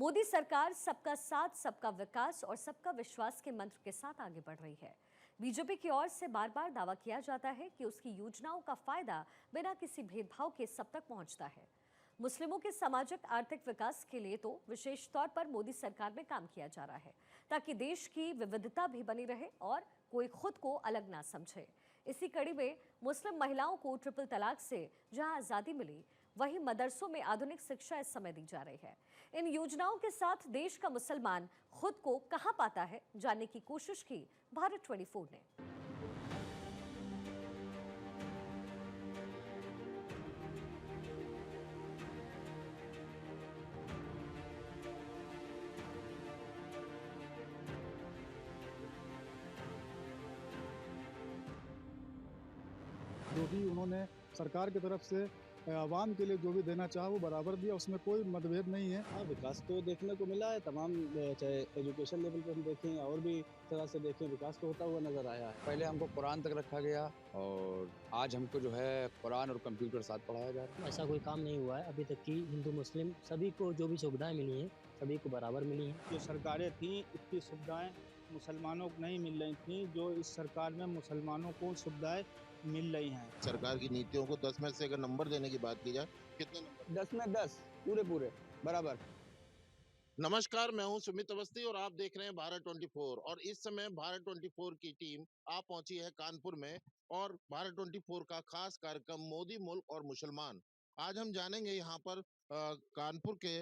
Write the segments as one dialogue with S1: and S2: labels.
S1: मोदी सरकार सबका साथ, सबका विकास और सबका विश्वास के मंत्र के साथ आगे बढ़ रही है। बीजेपी की ओर से बार बार दावा किया जाता है कि उसकी योजनाओं का फायदा बिना किसी भेदभाव के सब तक पहुंचता है। मुस्लिमों के सामाजिक आर्थिक विकास के लिए तो विशेष तौर पर मोदी सरकार में काम किया जा रहा है, ताकि देश की विविधता भी बनी रहे और कोई खुद को अलग ना समझे। इसी कड़ी में मुस्लिम महिलाओं को ट्रिपल तलाक से जहां आजादी मिली, वहीं मदरसों में आधुनिक शिक्षा इस समय दी जा रही है। इन योजनाओं के साथ देश का मुसलमान खुद को कहां पाता है, जानने की कोशिश की भारत 24 ने।
S2: जो भी उन्होंने सरकार की तरफ से आवाम के लिए जो भी देना चाहा वो बराबर दिया, उसमें कोई मतभेद नहीं है।
S3: हाँ, विकास तो देखने को मिला है तमाम चाहे एजुकेशन लेवल पे हम देखें या और भी तरह से देखें, विकास तो होता हुआ नज़र आया है।
S4: पहले हमको कुरान तक रखा गया और आज हमको जो है कुरान और कंप्यूटर साथ पढ़ाया जा रहा है।
S5: ऐसा कोई काम नहीं हुआ है अभी तक कि हिंदू मुस्लिम सभी को जो भी सुविधाएं मिली हैं सभी को बराबर मिली हैं।
S6: जो सरकारें थीं इतनी सुविधाएं मुसलमानों को नहीं मिल रही थीं, जो इस सरकार में मुसलमानों को सुविधाएं मिल रही हैं।
S7: सरकार की नीतियों को 10 में से अगर नंबर देने की बात की जाए, कितने नंबर?
S3: 10 में 10 पूरे बराबर।
S7: नमस्कार, मैं हूं सुमित अवस्थी और आप देख रहे हैं भारत 24। और इस समय भारत 24 की टीम आ पहुंची है कानपुर में और भारत 24 का खास कार्यक्रम मोदी मुल्क और मुसलमान। आज हम जानेंगे यहाँ पर कानपुर के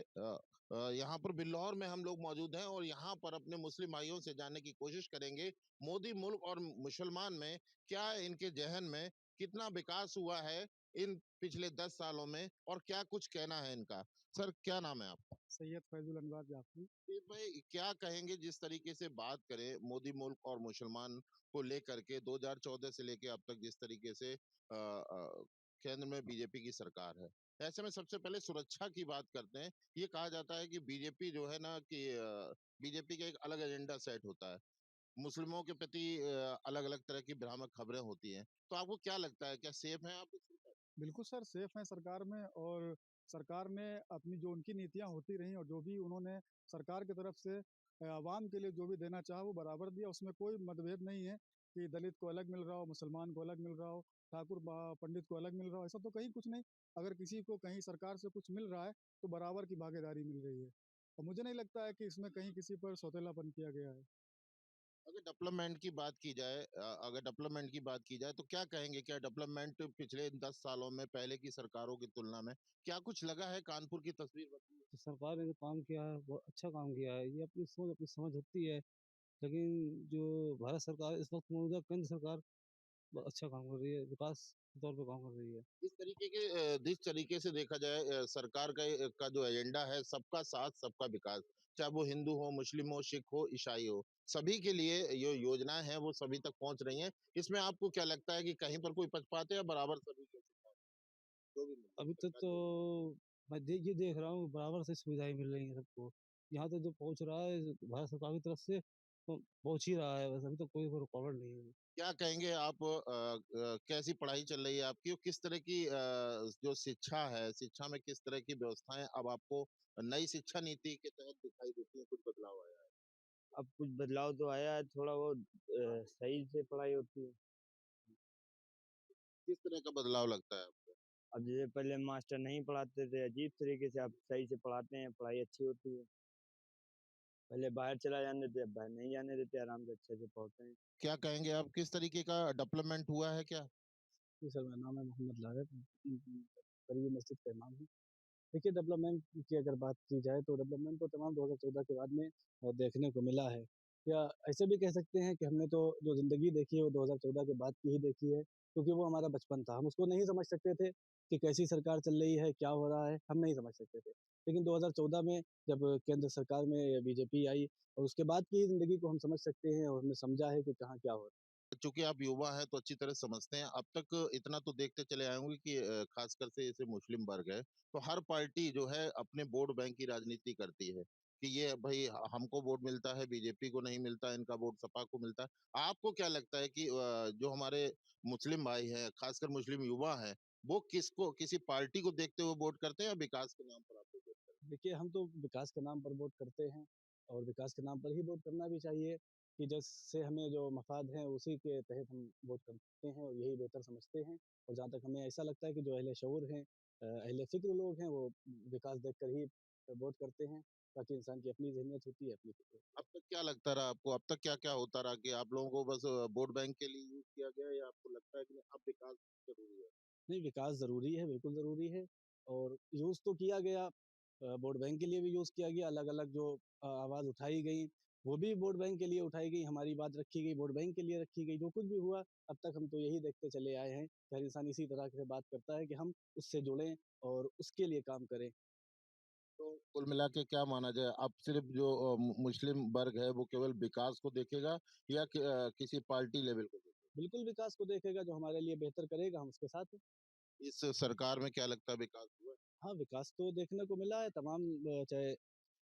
S7: यहाँ पर बिल्लौर में हम लोग मौजूद हैं और यहाँ पर अपने मुस्लिम भाइयों से जानने की कोशिश करेंगे मोदी मुल्क और मुसलमान में क्या है, इनके जहन में कितना विकास हुआ है इन पिछले 10 सालों में और क्या कुछ कहना है इनका। सर, क्या नाम है आपका?
S2: सैयद फैजुल अनवर जाफरी।
S7: फिर भाई क्या कहेंगे, जिस तरीके से बात करें मोदी मुल्क और मुसलमान को लेकर के 2014 से लेके अब तक जिस तरीके से केंद्र में बीजेपी की सरकार है, ऐसे में सबसे पहले सुरक्षा की बात करते हैं। ये कहा जाता है कि बीजेपी जो है ना कि बीजेपी का एक अलग एजेंडा सेट होता है, मुस्लिमों के प्रति अलग अलग तरह की भ्रामक खबरें होती हैं। तो आपको क्या लगता है, क्या सेफ है आप इस सरकार?
S2: बिल्कुल सर, सेफ हैं सरकार में, और सरकार में अपनी जो उनकी नीतियाँ होती रहीं और जो भी उन्होंने सरकार की तरफ से आवाम के लिए जो भी देना चाहा वो बराबर दिया, उसमें कोई मतभेद नहीं है कि दलित को अलग मिल रहा हो, मुसलमान को अलग मिल रहा हो, ठाकुर पंडित को अलग मिल रहा हो, ऐसा तो कहीं कुछ नहीं। अगर किसी को कहीं सरकार से कुछ मिल रहा है तो बराबर की भागीदारी मिल रही है, और मुझे नहीं लगता है कि इसमें कहीं किसी पर सौतेलापन किया गया है।
S7: अगर डेवलपमेंट की बात की जाए तो क्या कहेंगे, क्या डेवलपमेंट पिछले 10 सालों में पहले की सरकारों की तुलना में क्या कुछ लगा है? कानपुर की तस्वीर बदली है?
S3: तो सरकार ने जो काम किया है बहुत अच्छा काम किया है, ये अपनी सोच अपनी समझ होती है, लेकिन जो भारत सरकार इस वक्त मौजूदा केंद्र सरकार बहुत अच्छा काम कर रही है, विकास के तौर पे काम कर रही है।
S7: जिस तरीके से देखा जाए सरकार का जो एजेंडा है सबका साथ सबका विकास, चाहे वो हिंदू हो, मुस्लिम हो, सिख हो, ईसाई हो, सभी के लिए ये योजनाएं हैं वो सभी तक पहुंच रही हैं। इसमें आपको क्या लगता है कि कहीं पर कोई पक्षपात है या बराबर सभी के साथ जो भी मिल रहा है
S3: अभी तक
S7: सरकार
S3: तो
S7: जो?
S3: मैं ये देख रहा हूँ बराबर से सुविधाएं मिल रही हैं सबको। यहाँ तक जो पहुँच रहा है भारत सरकार की तरफ से तो पहुँच ही रहा है, बस अभी तक कोई रुकावट नहीं है।
S7: क्या कहेंगे आप, कैसी पढ़ाई चल रही है आपकी और किस तरह की जो शिक्षा है, शिक्षा में किस तरह की व्यवस्थाएं अब आपको नई शिक्षा नीति के तहत दिखाई देती हैं, कुछ बदलाव आया है?
S6: अब कुछ बदलाव तो आया है, थोड़ा बहुत सही से पढ़ाई होती है।
S7: किस तरह का बदलाव लगता है आपको?
S6: अब जैसे पहले मास्टर नहीं पढ़ाते थे, अजीब तरीके से अब सही से पढ़ाते हैं, पढ़ाई अच्छी होती है। पहले बाहर चला जाने देते, अब बाहर नहीं जाने देते, आराम से अच्छे से पढ़ते हैं।
S7: क्या कहेंगे आप, किस तरीके का डेवलपमेंट हुआ है क्या?
S3: जी सर, मेरा नाम है मोहम्मद लारत, करीबी मस्जिद का इमाम हूँ। देखिए, डेवलपमेंट की अगर बात की जाए तो डेवलपमेंट तो तमाम 2014 के बाद में देखने को मिला है। या ऐसे भी कह सकते हैं कि हमने तो जो ज़िंदगी देखी है वो 2014 के बाद की ही देखी है, क्योंकि वो हमारा बचपन था। हम उसको नहीं समझ सकते थे कि कैसी सरकार चल रही है, क्या हो रहा है, हम नहीं समझ सकते थे। लेकिन 2014 में जब केंद्र सरकार में बीजेपी आई और उसके बाद की ज़िंदगी को हम समझ सकते हैं और हमने समझा है कि कहाँ क्या हो रहा है।
S7: चूँकि आप युवा हैं तो अच्छी तरह समझते हैं। अब तक इतना तो देखते चले आए होंगे कि ख़ासकर से जैसे मुस्लिम वर्ग है, तो हर पार्टी जो है अपने वोट बैंक की राजनीति करती है, कि ये भई हमको वोट मिलता है, बीजेपी को नहीं मिलता, इनका वोट सपा को मिलता है। आपको क्या लगता है कि जो हमारे मुस्लिम भाई हैं, ख़ासकर मुस्लिम युवा हैं, वो किसको, किसी पार्टी को देखते हुए वोट करते हैं या विकास के नाम पर आप लोग वोट करते हैं?
S3: देखिए, हम तो विकास के नाम पर वोट करते हैं और विकास के नाम पर ही वोट करना भी चाहिए कि जिससे हमें जो मफ़ाद हैं, उसी के तहत हम वोट करते हैं और यही बेहतर समझते हैं। और जहाँ तक हमें ऐसा लगता है कि जो अहले शऊर हैं, अहले फ़िक्र लोग हैं, वो विकास देखकर ही वोट करते हैं। बाकी इंसान की अपनी ज़हनियत होती है, अपनी फ़िक्र होती है।
S7: अब तक क्या लगता रहा आपको? अब तक क्या-क्या होता रहा कि आप लोगों को बस वोट बैंक के लिए यूज़ किया गया या आपको लगता है कि नहीं अब विकास ज़रूरी है?
S3: नहीं, विकास ज़रूरी है, बिल्कुल ज़रूरी है और यूज़ तो किया गया वोट बैंक के लिए भी यूज़ किया गया, अलग-अलग जो आवाज़ उठाई गई, वो भी वोट बैंक के लिए उठाई गई, हमारी बात रखी गई, वोट बैंक के लिए रखी गई। जो कुछ भी हुआ, अब तक हम तो यही देखते चले आए हैं कि हर इंसान इसी तरह से बात करता है कि हम उससे जुड़ें और उसके लिए काम करें।
S7: तो कुल मिला के क्या माना जाए, अब सिर्फ़ जो मुस्लिम वर्ग है वो केवल विकास को देखेगा या किसी पार्टी लेवल को देखेगा?
S3: बिल्कुल विकास को देखेगा, जो हमारे लिए बेहतर करेगा, हम उसके साथ हैं।
S7: इस सरकार में क्या लगता है विकास हुआ है?
S3: हाँ, विकास तो देखने को मिला है तमाम चाहे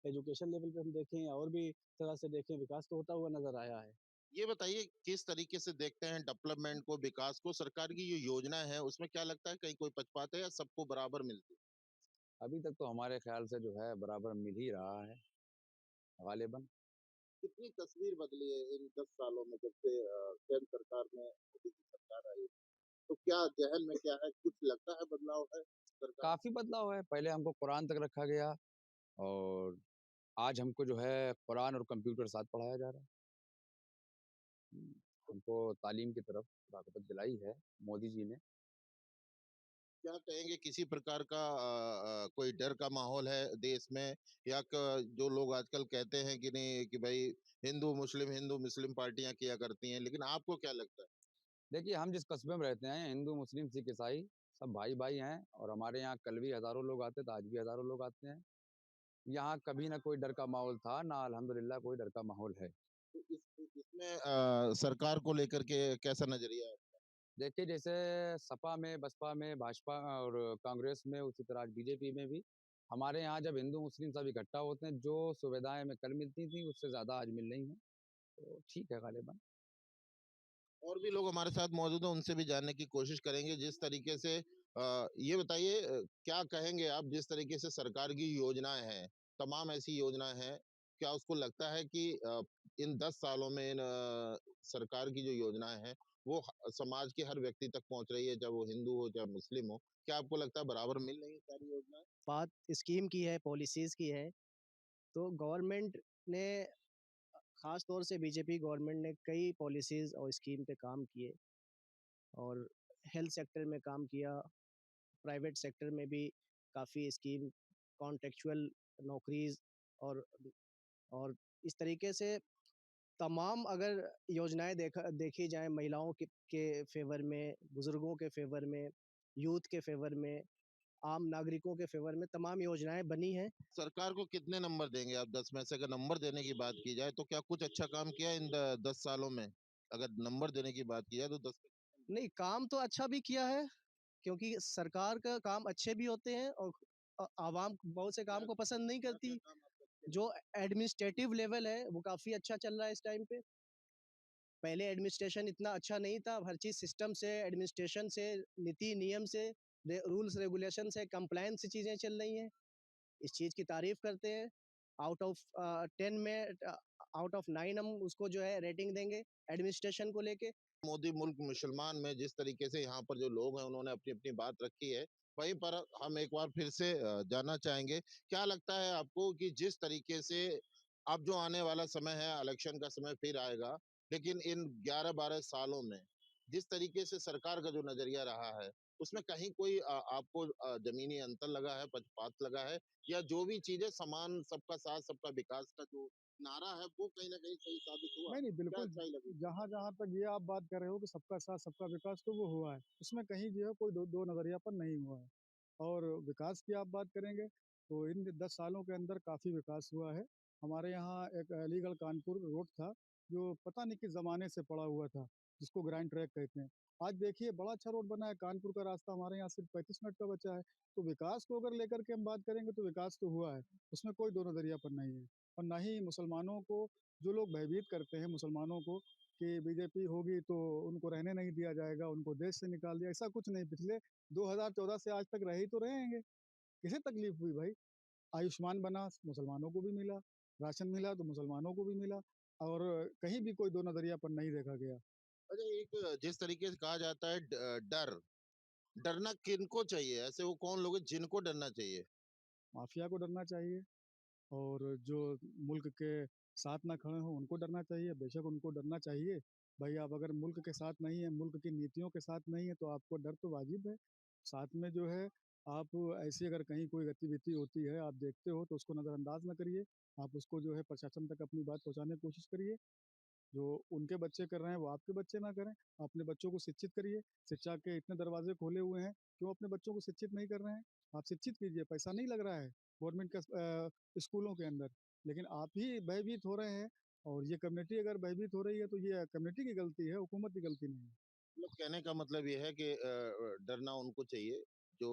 S3: एजुकेशन लेवल पे हम देखें या और भी तरह से देखें, विकास तो होता हुआ नज़र आया है।
S7: ये बताइए किस तरीके से देखते हैं डेवलपमेंट को, विकास को? सरकार की जो योजना है उसमें क्या लगता है कहीं कोई पछताता है या सबको बराबर मिलती है?
S4: अभी तक तो हमारे ख्याल से जो है बराबर मिल ही रहा है गालिबन।
S7: कितनी तस्वीर बदली है इन 10 सालों में जब से केंद्र सरकार में मोदी की सरकार आई? तो क्या ज़हन में क्या है? कुछ लगता है बदलाव है सरकार में?
S4: काफ़ी बदलाव है, पहले हमको कुरान तक रखा गया और आज हमको जो है कुरान और कंप्यूटर साथ पढ़ाया जा रहा है। हुँ, हमको तालीम की तरफ रग़बत दिलाई है मोदी जी ने।
S7: क्या कहेंगे किसी प्रकार का कोई डर का माहौल है देश में या जो लोग आजकल कहते हैं कि नहीं कि भाई हिंदू मुस्लिम पार्टियां किया करती हैं, लेकिन आपको क्या लगता है?
S4: देखिए, हम जिस कस्बे में रहते हैं, हिंदू, मुस्लिम, सिख, ईसाई सब भाई-भाई हैं और हमारे यहाँ कल भी हज़ारों लोग आते थे, आज भी हज़ारों लोग आते हैं। यहाँ कभी ना कोई डर का माहौल था, ना अल्हम्दुलिल्लाह कोई डर का माहौल है।
S7: तो इसमें सरकार को लेकर के कैसा नजरिया है?
S4: देखिए, जैसे सपा में, बसपा में, भाजपा और कांग्रेस में, उसी तरह आज बीजेपी में भी हमारे यहाँ जब हिंदू, मुस्लिम सब इकट्ठा होते हैं, जो सुविधाएँ हमें कल मिलती थी, उससे ज़्यादा आज मिल रही हैं। तो ठीक है गालिबन।
S7: और भी लोग हमारे साथ मौजूद हैं, उनसे भी जानने की कोशिश करेंगे जिस तरीके से ये बताइए क्या कहेंगे आप जिस तरीके से सरकार की योजनाएँ हैं, तमाम ऐसी योजनाएँ हैं, क्या उसको लगता है कि इन 10 सालों में सरकार की जो योजनाएँ हैं, वो समाज के हर व्यक्ति तक पहुँच रही है, चाहे वो हिंदू हो, चाहे मुस्लिम हो? क्या आपको लगता है बराबर मिल रही है सारी योजनाएँ?
S8: बात स्कीम की है, पॉलिसीज़ की है, तो गवर्नमेंट ने ख़ास तौर से बीजेपी गवर्नमेंट ने कई पॉलिसीज़ और स्कीम पे काम किए और हेल्थ सेक्टर में काम किया, प्राइवेट सेक्टर में भी काफ़ी स्कीम, कॉन्ट्रैक्चुअल नौकरीज़ और और इस तरीके से तमाम अगर योजनाएँ देखी जाएँ महिलाओं के फ़ेवर में, बुज़ुर्गों के फ़ेवर में, यूथ के फ़ेवर में, आम नागरिकों के फ़ेवर में तमाम योजनाएँ बनी हैं।
S7: सरकार को कितने नंबर देंगे आप 10 में से? अगर नंबर देने की बात की जाए, तो क्या कुछ अच्छा काम किया इन द 10 सालों में? अगर नंबर देने की बात की जाए तो 10 में कितने नंबर
S8: नहीं, काम तो अच्छा भी किया है, क्योंकि सरकार का काम अच्छे भी होते हैं और आवाम बहुत से काम को पसंद नहीं
S7: क्या-क्या
S8: करती।
S7: काम आपके अच्छे लगे?
S8: जो एडमिनिस्ट्रेटिव लेवल है, वो काफ़ी अच्छा चल रहा है इस टाइम पे। पहले एडमिनिस्ट्रेशन इतना अच्छा नहीं था, अब हर चीज़ सिस्टम से, एडमिनिस्ट्रेशन से, नीति नियम से, रूल्स रेगुलेशन से, कंप्लायंस से चीज़ें चल रही हैं। इस चीज़ की तारीफ़ करते हैं। आउट ऑफ 10 में आउट ऑफ 9 हम उसको जो है रेटिंग देंगे एडमिनिस्ट्रेशन को लेके।
S7: मोदी मुल्क मुसलमान में जिस तरीके से यहाँ पर जो लोग हैं उन्होंने अपनी-अपनी बात रखी है, वहीं पर हम एक बार फिर से जानना चाहेंगे, क्या लगता है आपको कि जिस तरीके से अब जो आने वाला समय है, इलेक्शन का समय फिर आएगा, लेकिन इन 11-12 सालों में जिस तरीके से सरकार का जो नज़रिया रहा है, उसमें कहीं कोई आपको ज़मीनी अंतर लगा है, पक्षपात लगा है या जो भी चीज़ें समान सबका साथ, सबका विकास का जो नारा है, वो कहीं न कहीं सही साबित हुआ?
S2: नहीं, नहीं,
S7: क्या
S2: बिल्कुल,
S7: अच्छाई लगी?
S2: जहाँ-जहाँ तक ये आप बात कर रहे हो कि सबका साथ, सबका विकास तो वो हुआ है। उसमें कहीं जो है कोई दो नज़रिया पर नहीं हुआ है। और विकास की आप बात करेंगे, तो इन 10 सालों के अंदर काफ़ी विकास हुआ है। हमारे यहाँ एक अलीगढ़ कानपुर रोड था, जो पता नहीं किस ज़माने से पड़ा हुआ था, जिसको ग्राइंड ट्रैक कहते हैं। आज देखिए बड़ा अच्छा रोड बना है, कानपुर का रास्ता हमारे यहाँ सिर्फ 35 मिनट का बचा है। तो विकास को अगर लेकर के हम बात करेंगे तो विकास तो हुआ है, उसमें कोई दो नज़रिया पर नहीं है। और ना ही मुसलमानों को जो लोग भयभीत करते हैं मुसलमानों को कि बीजेपी होगी तो उनको रहने नहीं दिया जाएगा, उनको देश से निकाल दिया, ऐसा कुछ नहीं। पिछले 2014 से आज तक रहे ही तो रहेंगे। किसे तकलीफ हुई भाई? आयुष्मान बना, मुसलमानों को भी मिला, राशन मिला तो मुसलमानों को भी मिला और कहीं भी कोई दो नज़रिया पर नहीं देखा गया।
S7: अच्छा, एक जिस तरीके से कहा जाता है डर, डरना किनको चाहिए? ऐसे वो कौन लोग हैं जिनको डरना चाहिए?
S2: माफिया को डरना चाहिए और जो मुल्क के साथ ना खड़े हों उनको डरना चाहिए, बेशक उनको डरना चाहिए। भाई आप अगर मुल्क के साथ नहीं हैं, मुल्क की नीतियों के साथ नहीं हैं तो आपको डर तो वाजिब है। साथ में जो है आप ऐसी अगर कहीं कोई गतिविधि होती है, आप देखते हो तो उसको नज़रअंदाज ना करिए। आप उसको जो है प्रशासन तक अपनी बात पहुँचाने की कोशिश करिए। जो उनके बच्चे कर रहे हैं वो आपके बच्चे ना करें। अपने बच्चों को शिक्षित करिए। शिक्षा के इतने दरवाजे खोले हुए हैं, क्यों अपने बच्चों को शिक्षित नहीं कर रहे हैं? आप शिक्षित कीजिए, पैसा नहीं लग रहा है गवर्नमेंट का स्कूलों के अंदर। लेकिन आप ही भयभीत हो रहे हैं और ये कम्युनिटी अगर भयभीत हो रही है तो ये कम्युनिटी की गलती है, हुकूमत की गलती नहीं है।
S7: मतलब कहने का मतलब ये है कि डरना उनको चाहिए जो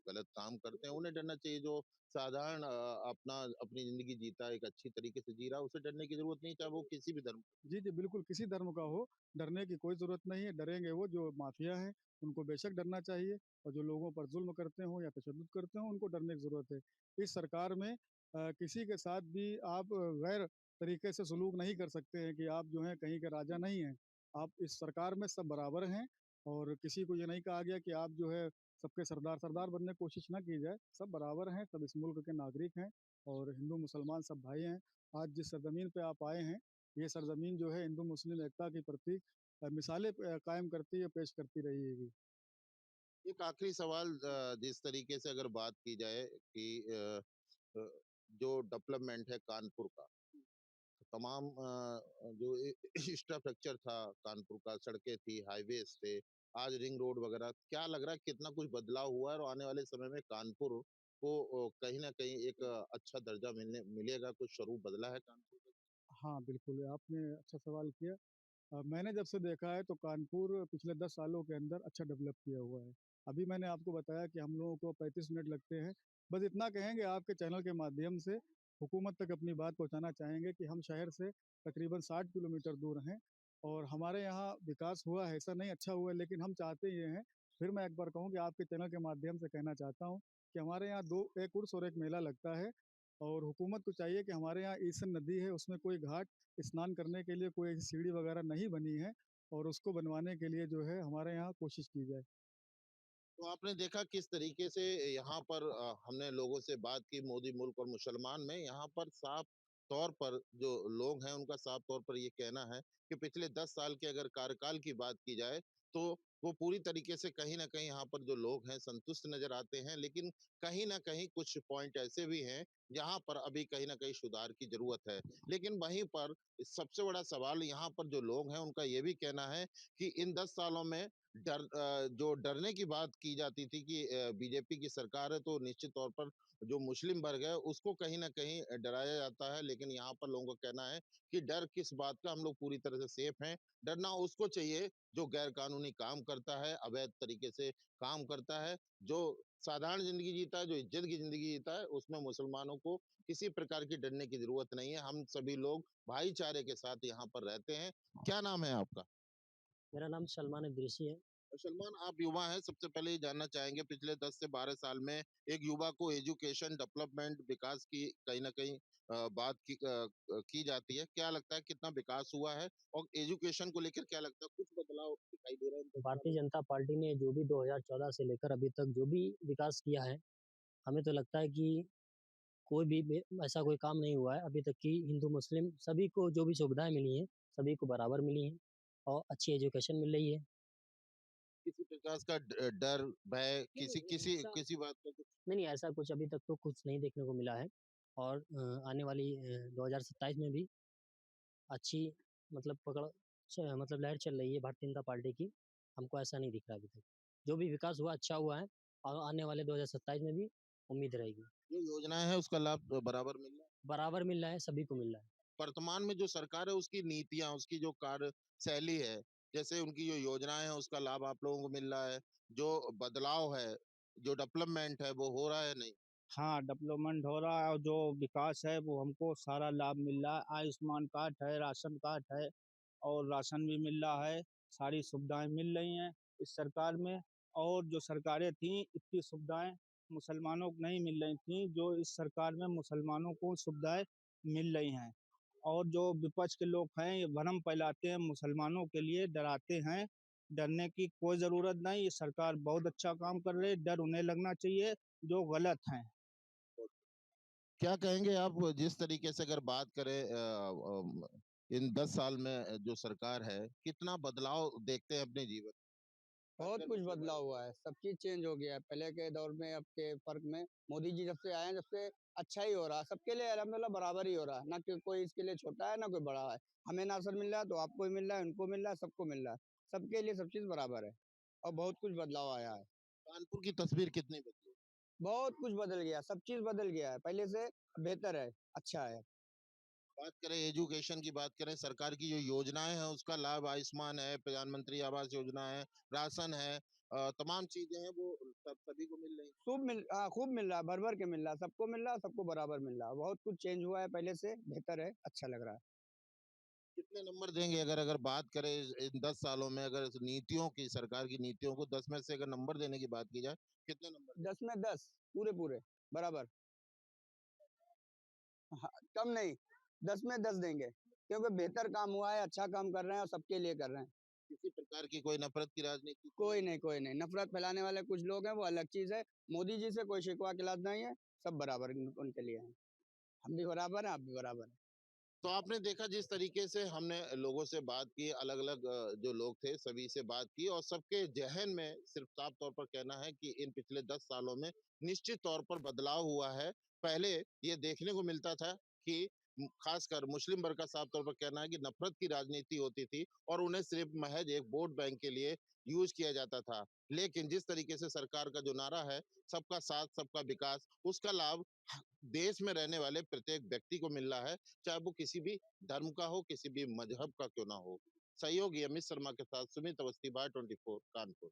S7: गलत काम करते हैं, उन्हें डरना चाहिए। जो साधारण अपना अपनी ज़िंदगी जीता है, एक अच्छी तरीके से जी रहा है, उसे डरने की ज़रूरत नहीं, चाहे वो किसी भी धर्म।
S2: जी, जी, बिल्कुल किसी धर्म का हो, डरने की कोई ज़रूरत नहीं है। डरेंगे वो जो माफिया हैं, उनको बेशक डरना चाहिए और जो लोगों पर ज़ुल्म करते हों या तशद्दुद करते हों, उनको डरने की ज़रूरत है। इस सरकार में किसी के साथ भी आप गैर तरीके से सलूक नहीं कर सकते हैं कि आप जो हैं कहीं के राजा नहीं हैं। आप इस सरकार में सब बराबर हैं और किसी को ये नहीं कहा गया कि आप जो है सबके सरदार सरदार बनने की कोशिश ना की जाए। सब बराबर हैं, सब इस मुल्क के नागरिक हैं और हिंदू मुसलमान सब भाई हैं। आज जिस सरज़मीन पे आप आए हैं ये सरजमीन जो है हिंदू मुस्लिम एकता की प्रतीक मिसालें कायम करती है, पेश करती रहेगी।
S7: एक आखिरी सवाल, जिस तरीके से अगर बात की जाए कि अ, जो डेवलपमेंट है कानपुर का, तमाम जो इंफ्रास्ट्रक्चर था कानपुर का, सड़कें थी, हाईवेज थे, आज रिंग रोड वगैरह, क्या लग रहा है कितना कुछ बदलाव हुआ है और आने वाले समय में कानपुर को कहीं ना कहीं एक अच्छा दर्जा मिलेगा? कुछ स्वरूप बदला है कानपुर का?
S2: हाँ, बिल्कुल, आपने अच्छा सवाल किया। मैंने जब से देखा है तो कानपुर पिछले 10 सालों के अंदर अच्छा डेवलप किया हुआ है। अभी मैंने आपको बताया कि हम लोगों को 35 मिनट लगते हैं। बस इतना कहेंगे आपके चैनल के माध्यम से हुकूमत तक अपनी बात पहुंचाना चाहेंगे कि हम शहर से तकरीबन 60 किलोमीटर दूर हैं और हमारे यहाँ विकास हुआ है, ऐसा नहीं अच्छा हुआ है लेकिन हम चाहते ये हैं, फिर मैं एक बार कहूँ कि आपके चैनल के माध्यम से कहना चाहता हूँ कि हमारे यहाँ 2 एक उर्स और एक मेला लगता है और हुकूमत को चाहिए कि हमारे यहाँ ईसन नदी है, उसमें कोई घाट स्नान करने के लिए कोई सीढ़ी वगैरह नहीं बनी है और उसको बनवाने के लिए जो है हमारे यहाँ कोशिश की जाए।
S7: तो आपने देखा किस तरीके से यहाँ पर हमने लोगों से बात की, मोदी मुल्क और मुसलमान में यहाँ पर साफ तौर पर जो लोग हैं उनका साफ तौर पर ये कहना है कि पिछले 10 साल के अगर कार्यकाल की बात की जाए तो वो पूरी तरीके से कहीं ना कहीं यहाँ पर जो लोग हैं संतुष्ट नजर आते हैं, लेकिन कहीं ना कहीं कुछ पॉइंट ऐसे भी हैं जहाँ पर अभी कहीं ना कहीं सुधार की जरूरत है। लेकिन वहीं पर सबसे बड़ा सवाल यहाँ पर जो लोग हैं उनका ये भी कहना है कि इन 10 सालों में जो डरने की बात की जाती थी कि बीजेपी की सरकार है तो निश्चित तौर पर जो मुस्लिम वर्ग है उसको कहीं न कहीं डराया जाता है। लेकिन यहाँ पर लोगों का कहना है कि डर किस बात का, हम लोग पूरी तरह से सेफ हैं। डरना उसको चाहिए जो गैर कानूनी काम करता है, अवैध तरीके से काम करता है, जो साधारण ज़िंदगी जीता है, जो इज़्ज़त की ज़िंदगी जीता है, उसमें मुसलमानों को किसी प्रकार की डरने की ज़रूरत नहीं है। हम सभी लोग भाईचारे के साथ यहाँ पर रहते हैं। क्या नाम है आपका?
S5: मेरा नाम सलमान इदरीसी है।
S7: सलमान, आप युवा हैं, सबसे पहले ये जानना चाहेंगे पिछले 10 से 12 साल में एक युवा को एजुकेशन, डेवलपमेंट, विकास की कहीं न कहीं बात की जाती है। क्या लगता है कितना विकास हुआ है? और एजुकेशन को लेकर क्या लगता है कुछ बदलाव दिखाई दे रहा है इन 10
S5: भारतीय
S7: सालों में?
S5: जनता पार्टी ने जो भी 2014 से लेकर अभी तक जो भी विकास किया है, हमें तो लगता है कि कोई भी ऐसा कोई काम नहीं हुआ है अभी तक कि हिंदू मुस्लिम सभी को जो भी सुविधाएं मिली हैं, सभी को बराबर मिली हैं और अच्छी एजुकेशन मिल रही है।
S7: किसी प्रकार का डर, भय,
S5: नहीं,
S7: किसी
S5: नहीं,
S7: किसी
S5: ऐसा
S7: किसी बात का कुछ?
S5: नहीं, नहीं, ऐसा कुछ अभी तक तो कुछ नहीं देखने को मिला है और आने वाली 2027 में भी अच्छी मतलब मतलब लहर चल रही है भारतीय जनता पार्टी की। हमको ऐसा नहीं दिख रहा अभी तक। जो भी विकास हुआ अच्छा हुआ है और आने वाले 2027 में भी उम्मीद रहेगी।
S7: जो योजनाएँ हैं उसका लाभ बराबर मिल रहा है?
S5: बराबर मिल रहा है, सभी को मिल रहा है।
S7: वर्तमान में जो सरकार है उसकी नीतियाँ, उसकी जो कार्यशैली है, जैसे उनकी जो योजनाएँ हैं उसका लाभ आप लोगों को मिल रहा है, जो बदलाव है, जो डेवलपमेंट है वो हो रहा है नहीं?
S9: हाँ, डेवलपमेंट हो रहा है और जो विकास है वो हमको सारा लाभ मिल रहा है। आयुष्मान कार्ड है, राशन कार्ड है और राशन भी मिल रहा है। सारी सुविधाएँ मिल रही हैं इस सरकार में और जो सरकारें थीं इतनी सुविधाएँ मुसलमानों को नहीं मिल रही थी, जो इस सरकार में मुसलमानों को सुविधाएं मिल रही हैं। और जो विपक्ष के लोग हैं ये भ्रम फैलाते हैं, मुसलमानों के लिए डराते हैं। डरने की कोई ज़रूरत नहीं, ये सरकार बहुत अच्छा काम कर रही है, डर उन्हें लगना चाहिए जो गलत हैं।
S7: क्या कहेंगे आप जिस तरीके से अगर बात करें इन 10 साल में जो सरकार है, कितना बदलाव देखते हैं अपने जीवन में?
S4: बहुत
S7: खासकर
S4: कुछ
S7: मुस्लिम
S4: बदलाव
S7: वर्ग
S4: हुआ है, सब चीज चेंज हो गया है। पहले के दौर में अब के फर्क में मोदी जी जब से आए हैं, जब से अच्छा ही हो रहा है सबके लिए, अल्हम्दुलिल्लाह बराबर ही हो रहा है, ना कि कोई इसके लिए छोटा है ना कोई बड़ा है। हमें नासर मिल रहा है तो आपको भी मिल रहा है, उनको मिल रहा है, सबको मिल रहा है, सबके लिए सब चीज बराबर है और बहुत कुछ बदलाव आया है।
S7: कानपुर की तस्वीर कितनी बदली?
S4: बहुत कुछ बदल गया, सब चीज बदल गया है, पहले से बेहतर है, अच्छा है।
S7: बात करें एजुकेशन की, बात करें सरकार की जो योजनाएं हैं उसका लाभ, आयुष्मान है, प्रधानमंत्री आवास योजना है, राशन है, तमाम चीजें हैं वो सब सभी को मिल रही हैं।
S4: खूब मिल रहा है, भर भर के मिल रहा है, सबको मिल रहा है, सबको बराबर मिल रहा है। बहुत कुछ चेंज हुआ है, पहले से बेहतर है, अच्छा लग रहा है।
S7: कितने नंबर देंगे अगर अगर बात करें इन 10 सालों में, अगर इस नीतियों की, सरकार की नीतियों को 10 में से अगर नंबर देने की बात की जाए, कितने नंबर देंगे?
S4: 10 में 10 पूरे पूरे बराबर। हाँ, कम नहीं, 10 में 10 देंगे, क्योंकि बेहतर काम हुआ है, अच्छा काम कर रहे हैं और सबके लिए कर रहे हैं।
S7: किसी प्रकार की कोई नफरत की राजनीति तो
S4: कोई
S7: नहीं?
S4: नहीं, कोई नहीं, नफरत फैलाने वाले कुछ लोग हैं, वो अलग चीज है। मोदी जी से कोई शिकवा किलास नहीं है, सब बराबर उनके लिए है। हम भी बराबर हैं, आप भी बराबर हैं।
S7: तो आपने देखा जिस तरीके से हमने लोगों से बात की, अलग-अलग जो लोग थे सभी से बात की और सबके ज़हन में सिर्फ साफ तौर पर कहना है कि इन पिछले 10 सालों में निश्चित तौर पर बदलाव हुआ है। पहले ये देखने को मिलता था कि खासकर मुस्लिम वर्ग का साफ तौर पर कहना है कि नफ़रत की राजनीति होती थी और उन्हें सिर्फ महज़ एक वोट बैंक के लिए यूज़ किया जाता था। लेकिन जिस तरीके से सरकार का जो नारा है, सबका साथ, सबका विकास, उसका लाभ देश में रहने वाले प्रत्येक व्यक्ति को मिल रहा है, चाहे वो किसी भी धर्म का हो, किसी भी मजहब का क्यों ना हो। सहयोगी अमित शर्मा के साथ सुमित अवस्थी, बाय 24 कानपुर।